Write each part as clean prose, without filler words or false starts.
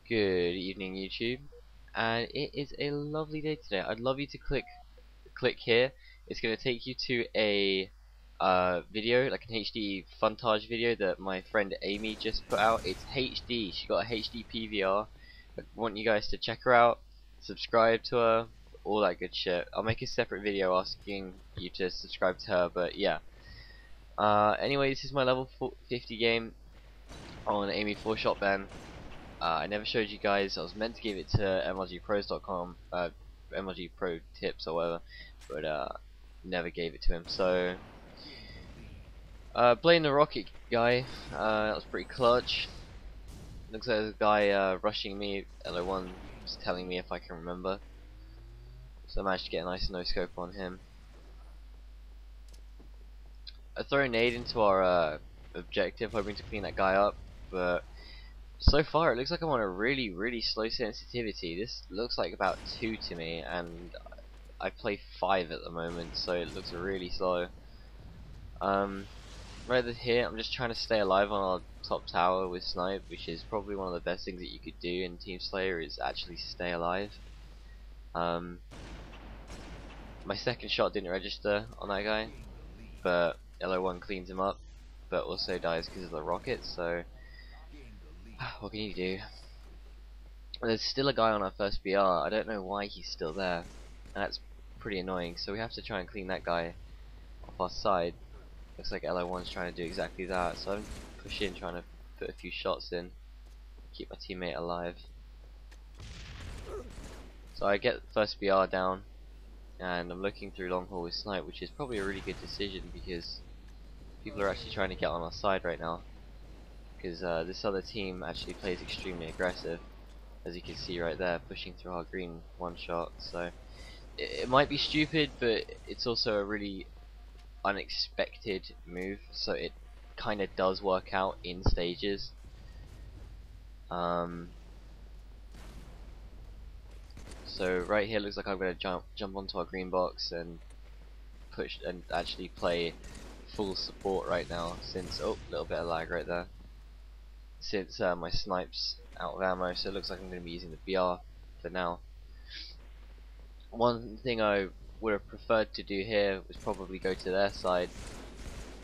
Good evening, YouTube, and it is a lovely day today. I'd love you to click here. It's going to take you to a video, like an HD funtage video that my friend Amy just put out. It's HD. She got a HD PVR. I want you guys to check her out, subscribe to her, all that good shit. I'll make a separate video asking you to subscribe to her, but yeah. Anyway, this is my level 50 game on Amy4Sh0tBen. I never showed you guys. I was meant to give it to MLGpros.com, MLG Pro Tips or whatever, but never gave it to him. So, blame the rocket guy. That was pretty clutch. Looks like there's a guy rushing me. LO1 was telling me if I can remember. So I managed to get a nice no scope on him. I throw a nade into our objective, hoping to clean that guy up, but so far it looks like I'm on a really slow sensitivity. This looks like about 2 to me, and I play 5 at the moment, so it looks really slow. Right here I'm just trying to stay alive on our top tower with snipe, which is probably one of the best things that you could do in Team Slayer, is actually stay alive. My second shot didn't register on that guy, but LO1 cleans him up, but also dies because of the rocket, so what can you do? There's still a guy on our first BR. I don't know why he's still there, and that's pretty annoying, so we have to try and clean that guy off our side. Looks like LO1's trying to do exactly that, so I'm pushing, trying to put a few shots in, keep my teammate alive. So I get first BR down, and I'm looking through long haul with snipe, which is probably a really good decision because people are actually trying to get on our side right now. Because this other team actually plays extremely aggressive, as you can see right there, pushing through our green one shot. So it might be stupid, but it's also a really unexpected move, so it kind of does work out in stages. So right here looks like I'm going to jump onto our green box and push and actually play full support right now, since a little bit of lag right there. Since my snipe's out of ammo, so it looks like I'm going to be using the BR for now. One thing I would have preferred to do here was probably go to their side,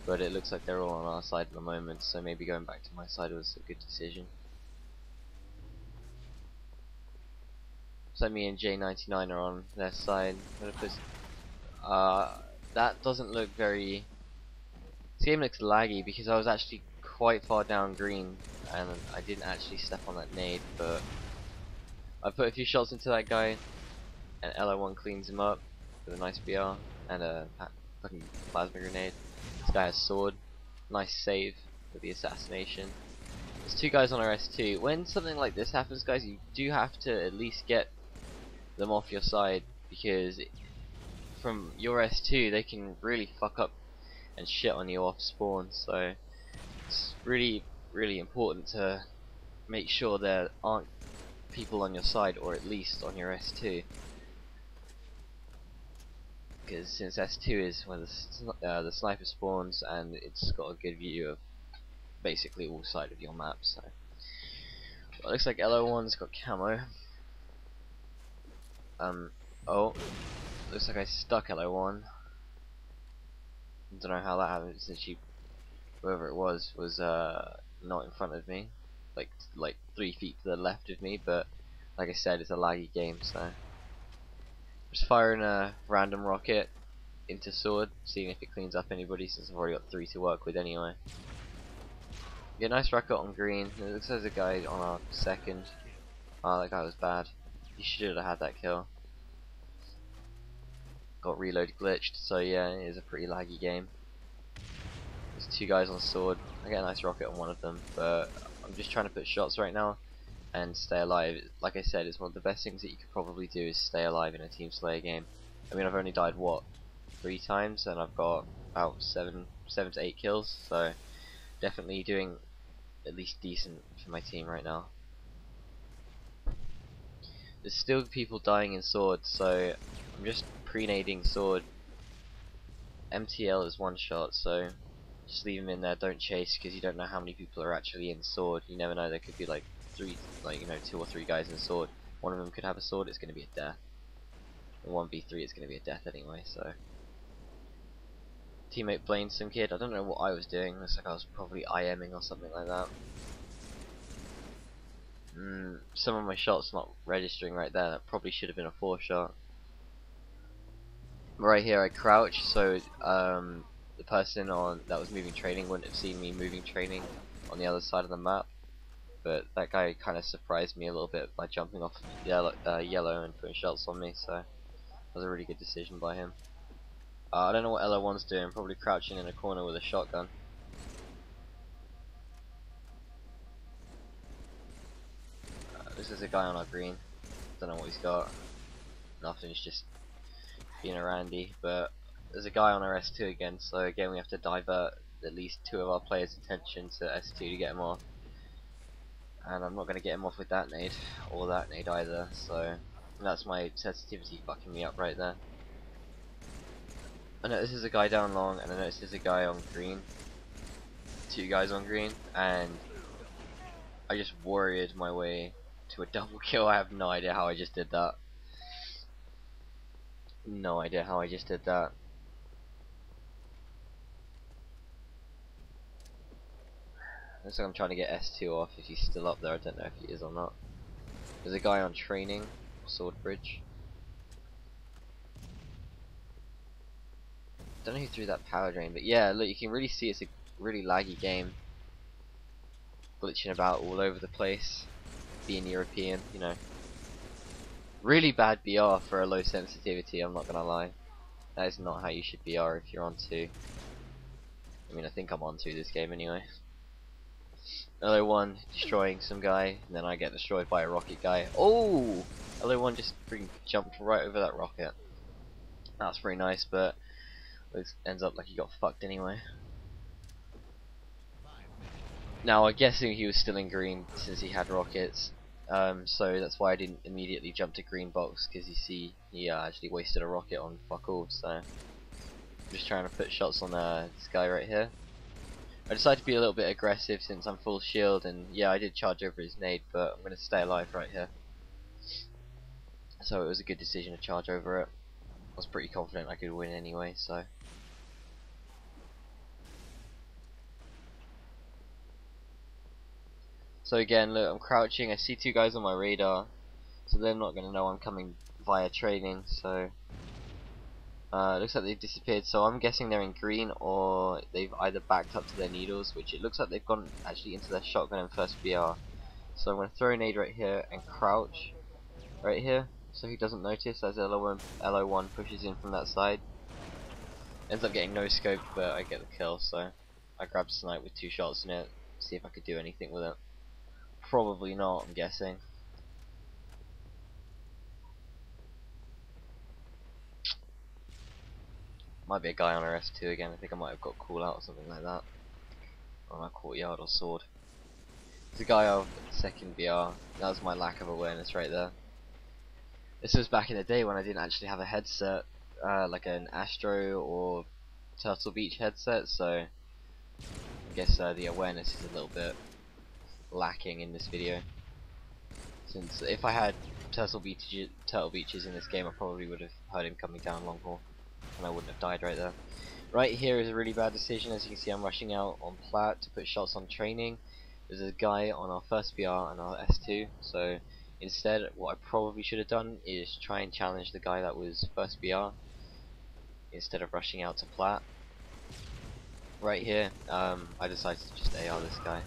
but it looks like they're all on our side at the moment, so maybe going back to my side was a good decision. So me and J99 are on their side. I'm gonna put, that doesn't look very... This game looks laggy because I was actually quite far down green and I didn't actually step on that nade, but I put a few shots into that guy and LO1 cleans him up with a nice BR and a fucking plasma grenade. This guy has sword. Nice save with the assassination. There's 2 guys on our S2. When something like this happens, guys, you do have to at least get them off your side, because from your S2 they can really fuck up and shit on you off spawn, so it's really important to make sure there aren't people on your side, or at least on your S2, because since S2 is where the sniper spawns and it's got a good view of basically all sides of your map. So well, it looks like LO1's got camo. Oh, looks like I stuck LO1. Don't know how that happened, since whoever it was not in front of me, like 3 feet to the left of me. But like I said, it's a laggy game, so just firing a random rocket into sword, seeing if it cleans up anybody, since I've already got 3 to work with anyway. Get a nice rocket on green. It looks like there's a guy on our second. Oh, that guy was bad. He should have had that kill. Got reload glitched, so yeah, it is a pretty laggy game. There's 2 guys on sword. I get a nice rocket on one of them, but I'm just trying to put shots right now and stay alive. Like I said, it's one of the best things that you could probably do, is stay alive in a Team Slayer game. I mean, I've only died, what, 3 times, and I've got about 7 to 8 kills, so definitely doing at least decent for my team right now. There's still people dying in sword, so I'm just pre-nading sword. MTL is 1 shot, so just leave him in there, don't chase, because you don't know how many people are actually in sword. You never know, there could be like three, like, you know, 2 or 3 guys in a sword. One of them could have a sword. It's going to be a death. And 1v3 is going to be a death anyway. So teammate blamed some kid. I don't know what I was doing. Looks like I was probably IMing or something like that. Some of my shots not registering right there. That probably should have been a 4 shot. Right here I crouch, so the person that was moving training wouldn't have seen me moving training on the other side of the map. But that guy kind of surprised me a little bit by jumping off yellow and putting shots on me, so that was a really good decision by him. I don't know what LO1's doing, probably crouching in a corner with a shotgun. This is a guy on our green, don't know what he's got. Nothing, he's just being a randy, but there's a guy on our S2 again, so again we have to divert at least 2 of our players' attention to S2 to get him off. And I'm not going to get him off with that nade, or that nade either, so that's my sensitivity fucking me up right there. I notice there's a guy down long, and I notice there's a guy on green. 2 guys on green, and I just warriored my way to a double kill. I have no idea how I just did that. No idea how I just did that. Looks like I'm trying to get S2 off if he's still up there. I don't know if he is or not. There's a guy on training, sword bridge. Don't know who threw that power drain, but yeah, look, you can really see it's a really laggy game. Glitching about all over the place. Being European, you know. Really bad BR for a low sensitivity, I'm not gonna lie. That is not how you should BR if you're on 2. I mean, I think I'm on 2 this game anyway. LO1 destroying some guy, and then I get destroyed by a rocket guy. Oh! LO1 just freaking jumped right over that rocket. That's very nice, but it ends up like he got fucked anyway. Now, I'm guessing he was still in green since he had rockets. So that's why I didn't immediately jump to green box, because you see he actually wasted a rocket on fuck all. So I'm just trying to put shots on this guy right here. I decided to be a little bit aggressive since I'm full shield, and yeah, I did charge over his nade, but I'm going to stay alive right here. So it was a good decision to charge over it. I was pretty confident I could win anyway, so. So again, look, I'm crouching, I see 2 guys on my radar, so they're not going to know I'm coming via training, so looks like they've disappeared, so I'm guessing they're in green, or they've either backed up to their needles, which it looks like they've gone actually into their shotgun and first BR. So I'm going to throw a nade right here and crouch right here, so he doesn't notice as LO1 pushes in from that side. Ends up getting no scoped, but I get the kill, so I grabbed snipe with 2 shots in it, see if I could do anything with it. Probably not, I'm guessing. Might be a guy on our S2 again. I think I might have got call out or something like that. On our courtyard or sword. There's a guy of second BR. That was my lack of awareness right there. This was back in the day when I didn't actually have a headset, like an Astro or Turtle Beach headset, so I guess the awareness is a little bit lacking in this video. Since if I had Turtle Beaches in this game, I probably would have heard him coming down long haul, and I wouldn't have died right there. Right here is a really bad decision. As you can see, I'm rushing out on plat to put shots on training. There's a guy on our first BR and our S2, so instead what I probably should have done is try and challenge the guy that was first BR instead of rushing out to plat. Right here, I decided to just AR this guy.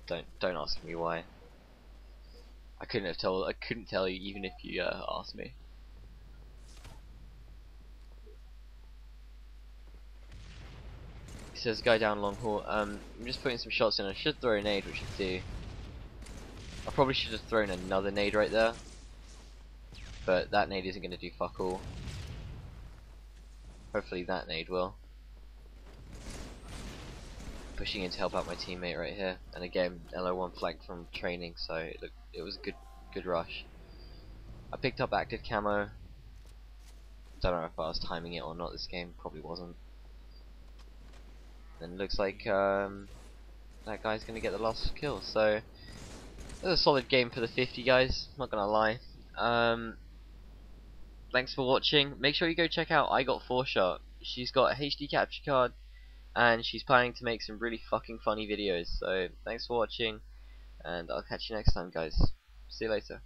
But don't ask me why. I couldn't tell you even if you asked me. So there's a guy down long haul. I'm just putting some shots in. I should throw a nade, which I do. I probably should have thrown another nade right there, but that nade isn't going to do fuck all. Hopefully that nade will. Pushing in to help out my teammate right here, and again LO1 flanked from training, so it was a good rush. I picked up active camo. Don't know if I was timing it or not. This game probably wasn't. And it looks like that guy's gonna get the last kill. So it was a solid game for the 50 guys. Not gonna lie. Thanks for watching. Make sure you go check out Amy4Sh0t. She's got a HD capture card, and she's planning to make some really fucking funny videos. So thanks for watching, and I'll catch you next time, guys. See you later.